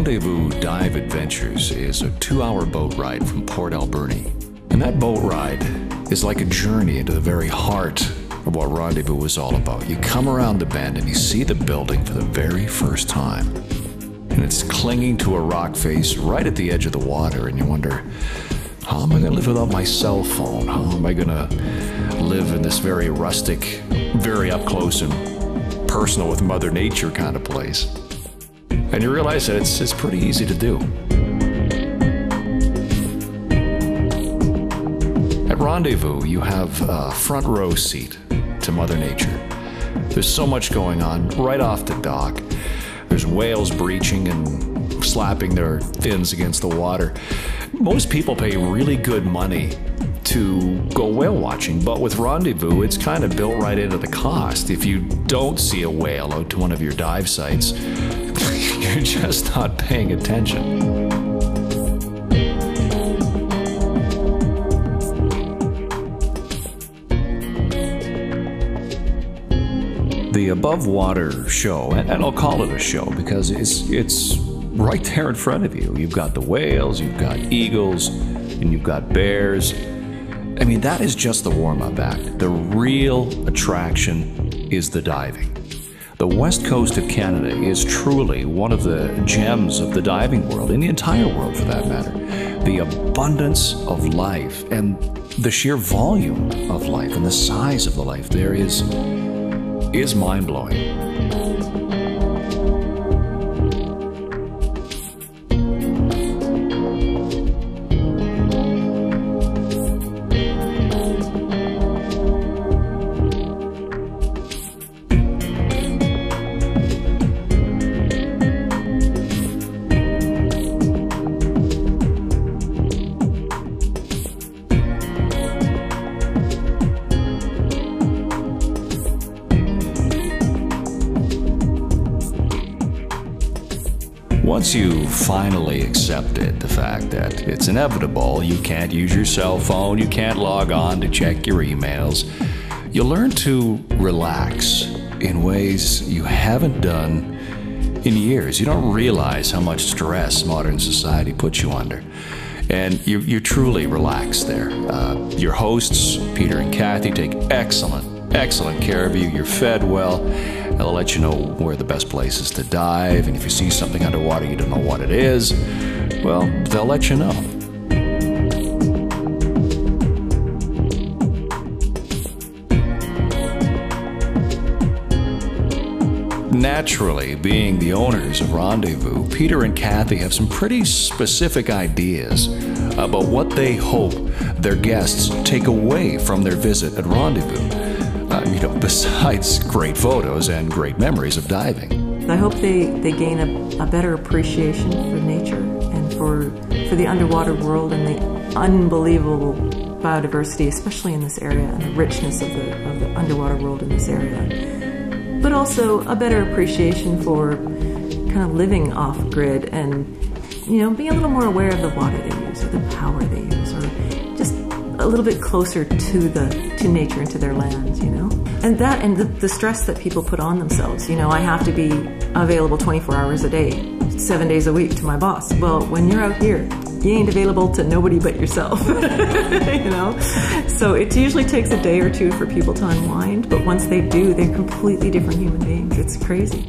Rendezvous Dive Adventures is a 2-hour boat ride from Port Alberni. And that boat ride is like a journey into the very heart of what Rendezvous is all about. You come around the bend and you see the building for the very first time. And it's clinging to a rock face right at the edge of the water, and you wonder, how am I going to live without my cell phone? How am I going to live in this very rustic, very up close and personal with Mother Nature kind of place? And you realize that it's pretty easy to do. At Rendezvous, you have a front row seat to Mother Nature. There's so much going on right off the dock. There's whales breaching and slapping their fins against the water. Most people pay really good money to go whale watching, but with Rendezvous, it's kind of built right into the cost. If you don't see a whale out to one of your dive sites, you're just not paying attention. The above water show, and I'll call it a show because it's right there in front of you. You've got the whales, you've got eagles, and you've got bears. I mean, that is just the warm-up act. The real attraction is the diving. The west coast of Canada is truly one of the gems of the diving world, in the entire world for that matter. The abundance of life and the sheer volume of life and the size of the life there is mind-blowing. Once you finally accepted the fact that it's inevitable, you can't use your cell phone, you can't log on to check your emails, you learn to relax in ways you haven't done in years. You don't realize how much stress modern society puts you under. And you truly relax there. Your hosts, Peter and Kathy, take excellent care of you. You're fed well. They'll let you know where the best place is to dive, and if you see something underwater you don't know what it is, well, they'll let you know. Naturally, being the owners of Rendezvous, Peter and Kathy have some pretty specific ideas about what they hope their guests take away from their visit at Rendezvous. Besides great photos and great memories of diving. I hope they gain a better appreciation for nature and for the underwater world and the unbelievable biodiversity, especially in this area, and the richness of the underwater world in this area. But also a better appreciation for kind of living off-grid and, being a little more aware of the water they use or the power they use, or just a little bit closer to nature and to their lands, And that and the stress that people put on themselves. I have to be available 24 hours a day, 7 days a week to my boss. Well, when you're out here, you ain't available to nobody but yourself, So it usually takes a day or two for people to unwind, but once they do, they're completely different human beings. It's crazy.